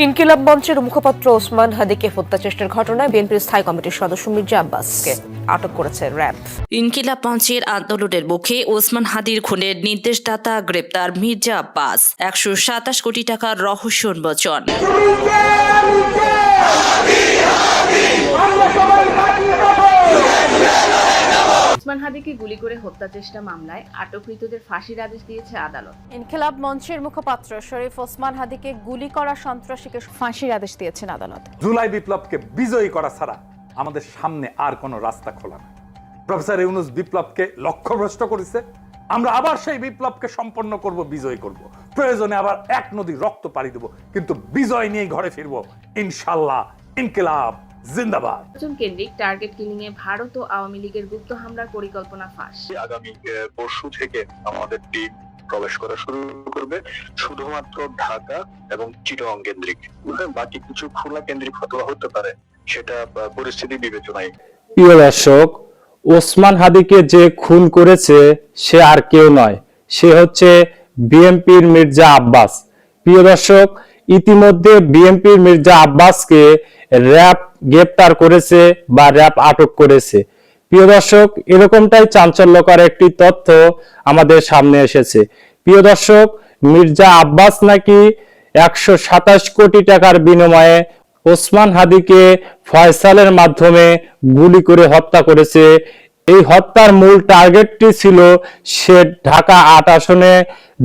ইনকিলাব মঞ্চের মুখপাত্র ওসমান হাদিকে হত্যা চেষ্টার ঘটনায় বিএনপির স্থায়ী কমিটির সদস্য মির্জা আব্বাসকে আটক করেছে র্যাব। ইনকিলাব মঞ্চের আন্দোলনের মুখে ওসমান হাদির খুনের নির্দেশদাতা গ্রেপ্তার মির্জা আব্বাস, 127 কোটি টাকার রহস্য উন্মোচন। ওসমান হাদিকে গুলি করে হত্যা চেষ্টা মামলায় আটককৃতদের ফাঁসির আদেশ দিয়েছে আদালত। ইনকিলাব মঞ্চের মুখপাত্র শরীফ ওসমান হাদিকে গুলি করা সন্ত্রাসীকে ফাঁসির আদেশ দিয়েছেন আদালত। জুলাই বিপ্লবকে বিজয়ী করা ছাড়া আমাদের সামনে আর কোনো রাস্তা খোলা না। প্রফেসর ইউনূস বিপ্লবকে লক্ষ্যভ্রষ্ট করেছে। আমরা আবার সেই বিপ্লবকে সম্পন্ন করব, বিজয় করব। প্রয়োজনে আবার এক নদী রক্ত পাড়ি দেব, কিন্তু বিজয় নিয়ে ঘরে ফিরব ইনশাআল্লাহ। ইনকিলাব জিন্দাবাদ। কেন্দ্রিক টার্গেট কিলিং এ ভারত ও আওয়ামী লীগের গুপ্ত হামলার পরিকল্পনা ফাঁস। আগামী পরশু থেকে আমাদের টিম প্রবেশ করা শুরু করবে শুধুমাত্র ঢাকা এবং চিটাগং কেন্দ্রিক। বাকি কিছু খুলনা কেন্দ্রিক হতে পারে, সেটা পরিস্থিতি বিবেচনায়। প্রিয় দর্শক, ওসমান হাদিকে যে খুন করেছে সে আর কেউ নয়, সে হচ্ছে বিএনপির মির্জা আব্বাস। প্রিয় দর্শক, ইতিমধ্যে বিএনপির মির্জা আব্বাসকে র্যাব গ্রেপ্তার করেছে বা র্যাব আটক করেছে। প্রিয় দর্শক, এরকমটাই চাঞ্চল্যকর একটি তথ্য আমাদের সামনে এসেছে। প্রিয় দর্শক, মির্জা আব্বাস নাকি 127 কোটি টাকার বিনিময়ে ওসমান হাদিকে ফয়সালের মাধ্যমে গুলি করে হত্যা করেছে। এই হত্যার মূল টার্গেটটি ছিল সে ঢাকা ৮ আসনে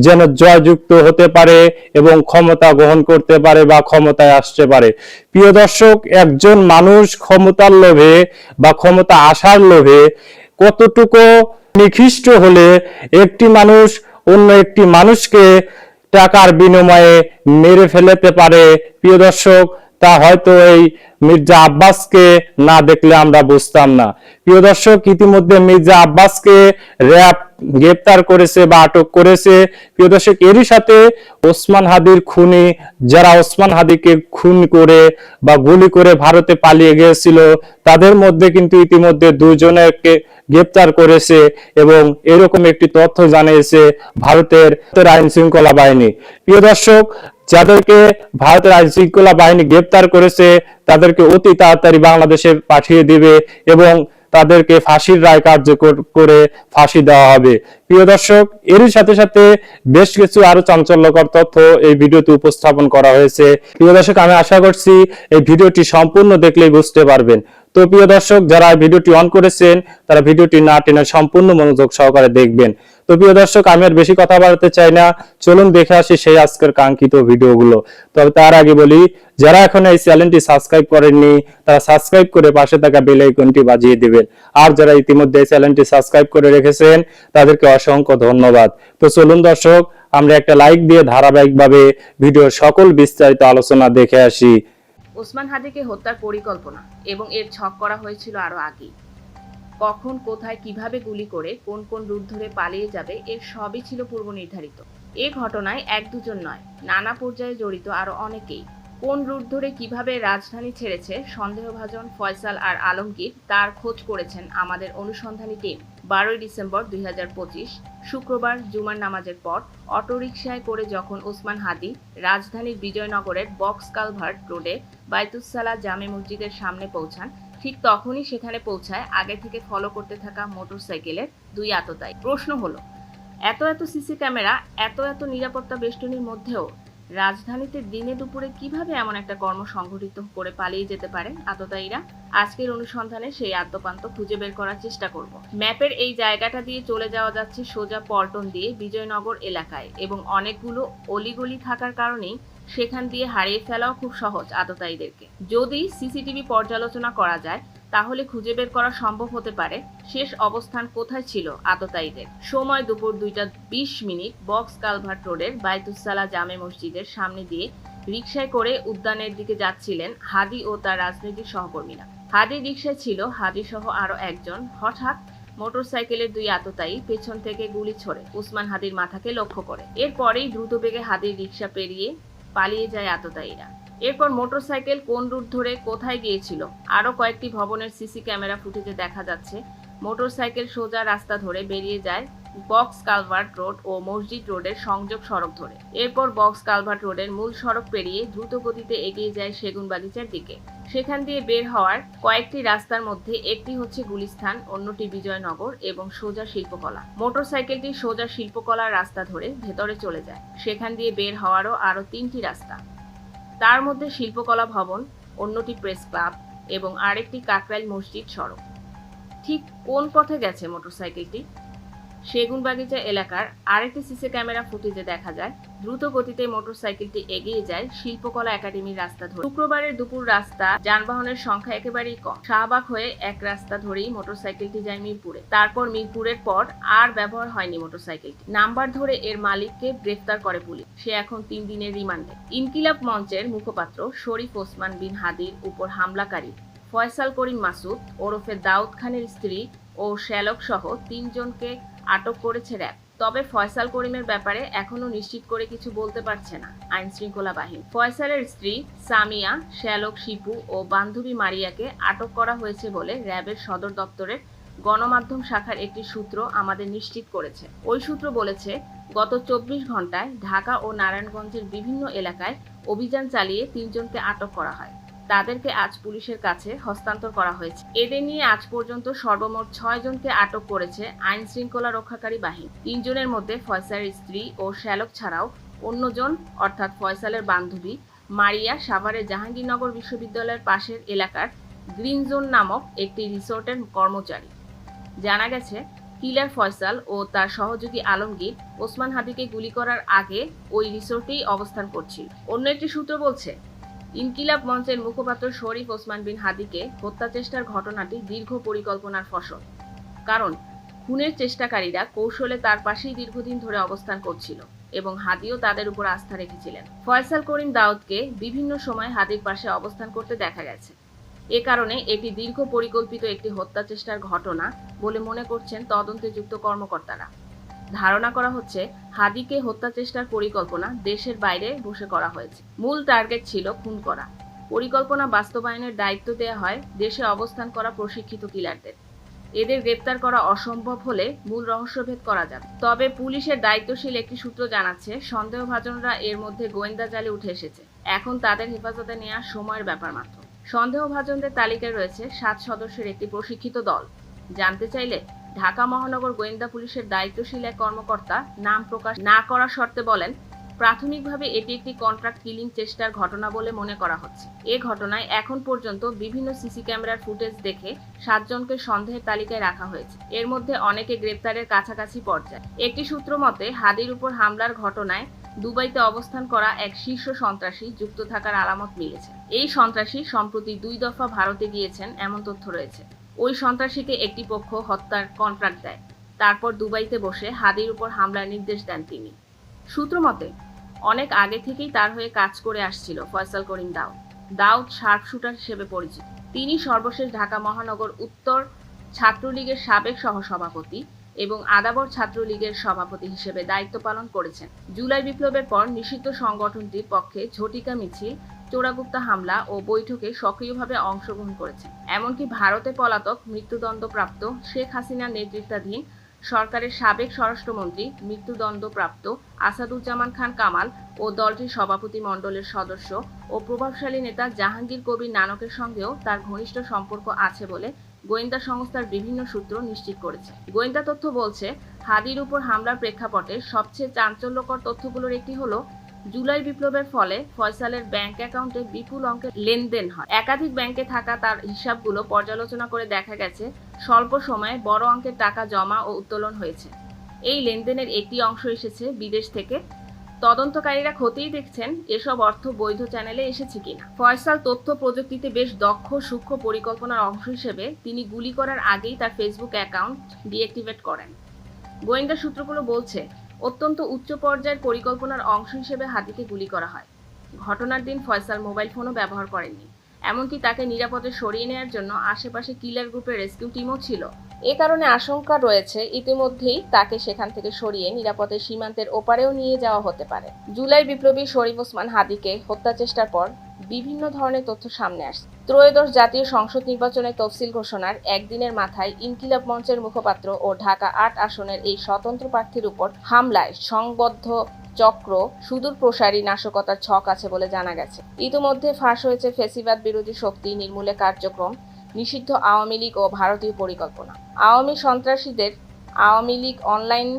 যেন জয়যুক্ত হতে পারে এবং ক্ষমতা গ্রহণ করতে পারে বা ক্ষমতায় আসতে পারে। প্রিয় দর্শক, একজন মানুষ ক্ষমতার লোভে বা ক্ষমতা আসার লোভে কতটুকু নিকৃষ্ট হলে একটি মানুষ অন্য একটি মানুষকে টাকার বিনিময়ে মেরে ফেলতে পারে, প্রিয় দর্শক, তা হয়তো এই মির্জা আব্বাসকে না দেখলে আমরা বুঝতাম না। প্রিয় দর্শক, ইতিমধ্যে মির্জা আব্বাসকে র্যাব গ্রেপ্তার করেছে বা আটক করেছে। প্রিয় দর্শক, এরই সাথে ওসমান হাদির খুনি যারা ওসমান হাদিকে খুন করে বা গুলি করে ভারতে পালিয়ে গিয়েছিল, তাদের মধ্যে কিন্তু ইতিমধ্যে দুজনকে গ্রেপ্তার করেছে এবং এরকম একটি তথ্য জানিয়েছে ভারতের আইন শৃঙ্খলা বাহিনী। প্রিয় দর্শক, যাদেরকে ভারতের আইন শৃঙ্খলা বাহিনী গ্রেপ্তার করেছে তাদেরকে অতি তাড়াতাড়ি বাংলাদেশে পাঠিয়ে দিবে এবং তাদেরকে ফাঁসির রায় কার্যকর করে ফাঁসি দেওয়া হবে। প্রিয় দর্শক, এরই সাথে সাথে বেশ কিছু আরো চাঞ্চল্যকর তথ্য এই ভিডিওতে উপস্থাপন করা হয়েছে। প্রিয় দর্শক, আমি আশা করছি এই ভিডিওটি সম্পূর্ণ দেখলেই বুঝতে পারবেন। তো প্রিয় দর্শক, যারা ভিডিওটি অন করেছেন তারা ভিডিওটি না টেনে সম্পূর্ণ মনোযোগ সহকারে দেখবেন। তো প্রিয় দর্শক, আমি আর বেশি কথা বাড়াতে চাই না, চলুন দেখে আসি সেই আজকের কাঙ্ক্ষিত ভিডিওগুলো। তবে তার আগে বলি, যারা এখন এই চ্যানেলটি সাবস্ক্রাইব করেননি তারা সাবস্ক্রাইব করে পাশে থাকা বেল আইকনটি বাজিয়ে দিবেন, আর যারা ইতিমধ্যে এই চ্যানেলটি সাবস্ক্রাইব করে রেখেছেন তাদেরকে অসংখ্য ধন্যবাদ। তো চলুন দর্শক, আমরা একটা লাইক দিয়ে ধারাবাহিকভাবে ভিডিওর সকল বিস্তারিত আলোচনা দেখে আসি। ওসমান হাদিকে হত্যার পরিকল্পনা এবং এর ছক করা হয়েছিল আরো আগে। কখন, কোথায়, কিভাবে গুলি করে কোন কোন রুট ধরে পালিয়ে যাবে, এর সবই ছিল পূর্ব নির্ধারিত। এ ঘটনায় এক দুজন নয়, নানা পর্যায়ে জড়িত আরো অনেকেই। কোন রুট ধরে কিভাবে রাজধানী ছেড়েছে সন্দেহভাজন ফয়সাল আর আলমগীর, তার খোঁজ করেছেন আমাদের অনুসন্ধানী টিম। 12 ডিসেম্বর 2025 শুক্রবার জুমার নামাজের পর অটোরিকশায় করে যখন ওসমান হাদি রাজধানীর বিজয়নগরের বক্স কালভার্ট রোডে বাইতুস-সালাহ জামে মসজিদের সামনে পৌঁছান, ঠিক তখনই সেখানে পৌঁছায় আগে থেকে ফলো করতে থাকা মোটরসাইকেলের দুই আততায়ী। প্রশ্ন হলো, এত সিসি ক্যামেরা, এত নিরাপত্তা বেষ্টনীর মধ্যেও রাজধানীতে দিনে দুপুরে কিভাবে এমন একটা কর্ম সংঘটিত করে পালিয়ে যেতে পারেন আততায়ীরা? আজকের অনুসন্ধানে সেই আদ্যপান্ত খুঁজে বের করার চেষ্টা করব। ম্যাপের এই জায়গাটা দিয়ে চলে যাওয়া যাচ্ছে সোজা পল্টন দিয়ে বিজয়নগর এলাকায় এবং অনেকগুলো অলিগলি থাকার কারণেই সেখান দিয়ে হারিয়ে ফেলাও খুব সহজ আততায়ীদেরকে। যদি সিসিটিভি পর্যালোচনা করা যায় তাহলে খুঁজে বের করা সম্ভব হতে পারে শেষ অবস্থান কোথায় ছিল আততায়ীদের। সময় দুপুর 2:20 বক্স কালভার্ট রোডের বাইতুস-সালাহ জামে মসজিদের সামনে দিয়ে রিকশায় করে উদ্যানের দিকে যাচ্ছিলেন হাদি ও তার রাজনৈতিক সহকর্মীরা। হাদির রিকশায় ছিল হাদি সহ আরো একজন। হঠাৎ মোটরসাইকেলের দুই আততায়ী পেছন থেকে গুলি ছোড়ে ওসমান হাদির মাথাকে লক্ষ্য করে। এরপরেই দ্রুত বেগে হাদির রিকশা পেরিয়ে পালিয়ে যায় আততায়ীরা। এরপর মোটরসাইকেল কোন রুট ধরে কোথায় গিয়েছিল আরো কয়েকটি ভবনের সিসি ক্যামেরা ফুটেজে দেখা যাচ্ছে মোটরসাইকেল সোজা রাস্তা ধরে বেরিয়ে যায় বক্স কালভার্ট রোড ও মসজিদ রোডের সংযোগ সড়ক ধরে। এরপর বক্স কালভার্ট রোডের মূল সড়ক পেরিয়ে দ্রুত গতিতে এগিয়ে যায় সেগুনবাগিচার দিকে। সেখান দিয়ে বের হওয়ার কয়েকটি রাস্তার মধ্যে একটি হচ্ছে গুলিস্তান, অন্যটি বিজয়নগর এবং সোজা শিল্পকলা। মোটরসাইকেলটি সোজা শিল্পকলার রাস্তা ধরে ভেতরে চলে যায়। সেখান দিয়ে বের হওয়ারও আরও 3টি রাস্তা, তার মধ্যে শিল্পকলা ভবন, অন্যটি প্রেস ক্লাব এবং আরেকটি কাকরাইল মসজিদ সড়ক। ঠিক কোন পথে গেছে মোটরসাইকেলটি? সেগুনবাগিচা এলাকার আরেকটি সিসি ক্যামেরা ফুটেজে দেখা যায় দ্রুত গতিতে মোটরসাইকেলটি এগিয়ে যায় শিল্পকলা একাডেমির রাস্তা ধরে। শুক্রবারের দুপুর রাস্তা যানবাহনের সংখ্যা একেবারেই কম। শাহবাগ হয়ে এক রাস্তা ধরেই মোটরসাইকেলটি যায় মিরপুরে। তারপর মিরপুরের পর আর ব্যবহার হয়নি মোটরসাইকেলটি। নাম্বার ধরে এর মালিককে গ্রেফতার করে পুলিশ। সে এখন 3 দিনের রিমান্ডে। ইনকিলাব মঞ্চের মুখপাত্র শরীফ ওসমান বিন হাদির উপর হামলাকারী ফয়সাল করিম মাসুদ ওরফে দাউদ খানের স্ত্রী ও শ্যালক সহ 3 জনকে আটক করেছে র্যাব। তবে ফয়সাল করিমের ব্যাপারে এখনো নিশ্চিত করে কিছু বলতে পারছে না আইন শৃঙ্খলা বাহিনী। ফয়সালের স্ত্রী সামিয়া, শ্যালক শিপু ও বান্ধবী মারিয়াকে আটক করা হয়েছে বলে র্যাবের সদর দপ্তরের গণমাধ্যম শাখার একটি সূত্র আমাদের নিশ্চিত করেছে। ওই সূত্র বলেছে, গত 24 ঘন্টায় ঢাকা ও নারায়ণগঞ্জের বিভিন্ন এলাকায় অভিযান চালিয়ে 3 জনকে আটক করা হয়। তাদেরকে আজ পুলিশের কাছে হস্তান্তর করা হয়েছে। এদের নিয়ে আজ পর্যন্ত সর্বমোট 6 জনকে আটক করেছে আইন শৃঙ্খলা রক্ষাকারী বাহিনী। 3 জনের মধ্যে ফয়সালের স্ত্রী ও শ্যালক ছাড়াও অন্যজন অর্থাৎ ফয়সালের বান্ধবী মারিয়া সাভারের জাহাঙ্গীরনগর বিশ্ববিদ্যালয়ের পাশের এলাকার গ্রিন জোন নামক একটি রিসোর্টের কর্মচারী। জানা গেছে, কিলার ফয়সাল ও তার সহযোগী আলমগীর ওসমান হাদিকে গুলি করার আগে ওই রিসোর্টেই অবস্থান করছিল। অন্য একটি সূত্র বলছে, ইনকিলাব মঞ্চের মুখপাত্র শরীফ ওসমান বিন হাদিকে হত্যা চেষ্টার ঘটনাটি দীর্ঘ পরিকল্পনার ফসল। কারণ খুনের চেষ্টাকারীরা কৌশলে তার পাশেই দীর্ঘদিন ধরে অবস্থান করছিল এবং হাদিও তাদের উপর আস্থা রেখেছিলেন। ফয়সাল করিম দাউদকে বিভিন্ন সময় হাদির পাশে অবস্থান করতে দেখা গেছে। এ কারণে এটি দীর্ঘ পরিকল্পিত একটি হত্যা চেষ্টার ঘটনা বলে মনে করছেন তদন্তে যুক্ত কর্মকর্তারা। ধারণা করা হচ্ছে, হাদিকে হত্যা চেষ্টার পরিকল্পনা দেশের বাইরে বসে করা হয়েছে। মূল টার্গেট ছিল খুন করা। পরিকল্পনা বাস্তবায়নের দায়িত্ব দেওয়া হয় দেশে অবস্থান করা প্রশিক্ষিত কিলারদের। এদের গ্রেপ্তার করা অসম্ভব হলে মূল রহস্যভেদ করা যাবে। তবে পুলিশের দায়িত্বশীল একটি সূত্র জানাচ্ছে, সন্দেহভাজনরা এর মধ্যে গোয়েন্দা জালে উঠে এসেছে। এখন তাদের হেফাজতে নেওয়া সময়ের ব্যাপার মাত্র। সন্দেহভাজনদের তালিকায় রয়েছে 7 সদস্যের একটি প্রশিক্ষিত দল। জানতে চাইলে ঢাকা মহানগর গোয়েন্দা পুলিশের দায়িত্বশীল এক কর্মকর্তা নাম প্রকাশ না করার শর্তে বলেন, প্রাথমিকভাবে এটি একটি কন্ট্রাক্ট কিলিং চেষ্টার ঘটনা বলে মনে করা হচ্ছে। এ ঘটনায় এখন পর্যন্ত বিভিন্ন সিসি ক্যামেরার ফুটেজ দেখে 7 জনকে সন্দেহের তালিকায় রাখা হয়েছে। এর মধ্যে অনেকে গ্রেপ্তারের কাছাকাছি পর্যায়ে। একটি সূত্র মতে, হাদির উপর হামলার ঘটনায় দুবাইতে অবস্থান করা এক শীর্ষ সন্ত্রাসী যুক্ত থাকার আলামত মিলেছে। এই সন্ত্রাসী সম্প্রতি 2 দফা ভারতে গিয়েছেন এমন তথ্য রয়েছে। ওই সন্ত্রাসীকে একটি পক্ষ হত্যার কন্ট্রাক্ট দেয়। তারপর দুবাইতে বসে হাদির উপর হামলার নির্দেশ দেন তিনি। সূত্র মতে, অনেক আগে থেকেই তার হয়ে কাজ করে আসছিল ফয়সাল করিম দাউদ। দাউদ শার্প শুটার হিসেবে পরিচিত। তিনি সর্বশেষ ঢাকা মহানগর উত্তর ছাত্রলীগের সাবেক সহসভাপতি এবং আদাবর ছাত্রলীগের সভাপতি হিসেবে দায়িত্ব পালন করেছেন। জুলাই বিপ্লবের পর নিষিদ্ধ সংগঠনটির পক্ষে ঝটিকা মিছিল, চোরাগুপ্তা হামলা ও বৈঠকে সক্রিয়ভাবে অংশগ্রহণ করেছেন। এমনকি ভারতে পলাতক মৃত্যুদণ্ডপ্রাপ্ত শেখ হাসিনার নেতৃত্বাধীন সরকারের সাবেক স্বরাষ্ট্রমন্ত্রী, মৃত্যুদণ্ডপ্রাপ্ত আসাদুজ্জামান খান কামাল ও দলটির সভাপতি মণ্ডলের সদস্য ও প্রভাবশালী নেতা জাহাঙ্গীর কবির নানকের সঙ্গেও তার ঘনিষ্ঠ সম্পর্ক আছে বলে গোয়েন্দা সংস্থার বিভিন্ন সূত্র নিশ্চিত করেছে। গোয়েন্দা তথ্য বলছে, হাদির উপর হামলার প্রেক্ষাপটে সবচেয়ে চাঞ্চল্যকর তথ্যগুলোর একটি হলো, জুলাই বিপ্লবের ফলে ফয়সালের ব্যাংক অ্যাকাউন্টে বিপুল অঙ্কের লেনদেন হয়। একাধিক ব্যাংকে থাকা তার হিসাবগুলো পর্যালোচনা করে দেখা গেছে স্বল্প সময়ে বড় অঙ্কের টাকা জমা ও উত্তোলন হয়েছে। এই লেনদেনের একটি অংশ এসেছে বিদেশ থেকে। তদন্তকারীরা খতিয়ে দেখছেন এসব অর্থ বৈধ চ্যানেলে এসেছে কিনা। ফয়সাল তথ্য প্রযুক্তিতে বেশ দক্ষ, সূক্ষ্ম পরিকল্পনার অংশ হিসেবে তিনি গুলি করার আগেই তার ফেসবুক অ্যাকাউন্ট ডিঅ্যাক্টিভেট করেন। গোয়েন্দা সূত্রগুলো বলছে, অত্যন্ত উচ্চ পর্যায়ের পরিকল্পনার অংশ হিসেবে হাদিকে গুলি করা হয়। ঘটনার দিন ফয়সাল মোবাইল ফোনও ব্যবহার করেননি। এমনকি তাকে নিরাপদে সরিয়ে নেওয়ার জন্য আশেপাশে কিলার গ্রুপের রেস্কিউ টিমও ছিল। এ কারণে আশঙ্কা রয়েছে ইতিমধ্যেই তাকে সেখান থেকে সরিয়ে নিরাপদে সীমান্তের ওপারেও নিয়ে যাওয়া হতে পারে। জুলাই বিপ্লবী শরীফ ওসমান হাদিকে হত্যা চেষ্টার পর বিভিন্ন ধরনের তথ্য সামনে আসছে। ত্রয়োদশ জাতীয় সংসদ নির্বাচনের তফসিল ঘোষণার একদিনের মাথায় ইনকিলাব মঞ্চের মুখপাত্র ও ঢাকা ৮ আসনের এই স্বতন্ত্র প্রার্থীর উপর হামলায় সংবদ্ধ চক্র সুদূর প্রসারী নাশকতার ছক আছে বলে জানা গেছে। ইতিমধ্যে ফাঁস হয়েছে ফ্যাসিবাদ বিরোধী শক্তি নির্মূলে কার্যক্রম, নিষিদ্ধ আওয়ামী লীগ ও ভারতীয় পরিকল্পনা। আওয়ামী সন্ত্রাসীদের আওয়ামী লীগ অনলাইন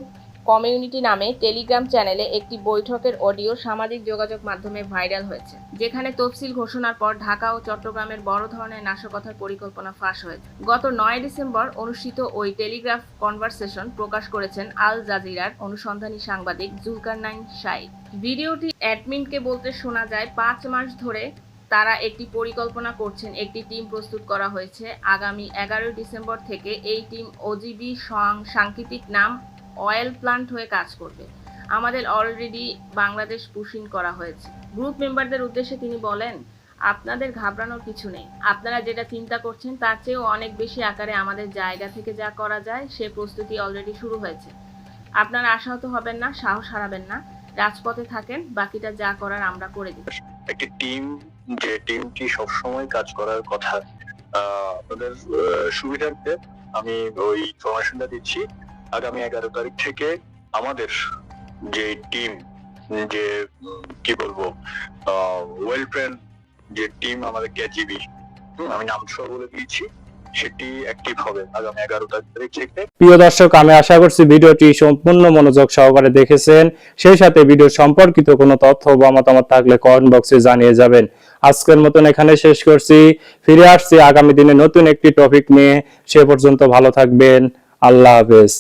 কমিউনিটি নামে টেলিগ্রাম চ্যানেলে একটি বৈঠকের অডিও সামাজিক যোগাযোগ মাধ্যমে ভাইরাল হয়েছে, যেখানে তফসিল ঘোষণার পর ঢাকা ও চট্টগ্রামের বড় ধরনের নাশকতার পরিকল্পনা ফাঁস হয়েছে। গত ৯ ডিসেম্বর অনুষ্ঠিত ওই টেলিগ্রাফ কনভারসেশন প্রকাশ করেছেন আল জাজিরার অনুসন্ধানী সাংবাদিক জুলকারনাইন শাইখ। ভিডিওটি অ্যাডমিনকে বলতে শোনা যায় ৫ মাস ধরে তারা একটি পরিকল্পনা করছেন, একটি টিম প্রস্তুত করা হয়েছে। আগামী ১১ ডিসেম্বর থেকে এই টিম ওজিবি সাংকেতিক নাম অয়েল প্লান্ট হয়ে কাজ করবে। আমাদের অলরেডি বাংলাদেশ পুশিং করা হয়েছে। গ্রুপ মেম্বারদের উদ্দেশ্যে তিনি বলেন, আপনাদের ঘাবড়ানোর কিছু নেই। আপনারা যেটা চিন্তা করছেন তার চেয়েও অনেক বেশি আকারে আমাদের জায়গা থেকে যা করা যায় সে প্রস্তুতি অলরেডি শুরু হয়েছে। আপনারা আশাহত হবেন না, সাহস হারাবেন না, রাজপথে থাকেন, বাকিটা যা করার আমরা করে দিব। একটি টিম, যে টিমটি সবসময় কাজ করার কথা, আপনাদের সুবিধার্থে আমি ওই ইনফরমেশনটা দিচ্ছি। আগামী ১১ তারিখ থেকে আমাদের যে টিম, যে কি বলবো, ওয়েল ট্রেন যে টিম আমাদের কেজিবি, আমি নাম সহ বলে দিয়েছি, সেটি অ্যাক্টিভ হবে আগামী ১১ তারিখ থেকে। প্রিয় দর্শক, আমি আশা করছি ভিডিওটি সম্পূর্ণ মনোযোগ সহকারে দেখেছেন। সেই সাথে ভিডিও সম্পর্কিত কোনো তথ্য বা মতামত থাকলে কমেন্ট বক্সে জানিয়ে যাবেন। আজকের মতন এখানে শেষ করছি। ফিরে আসছি আগামী দিনে নতুন একটি টপিক নিয়ে। সে পর্যন্ত ভালো থাকবেন। আল্লাহ হাফেজ।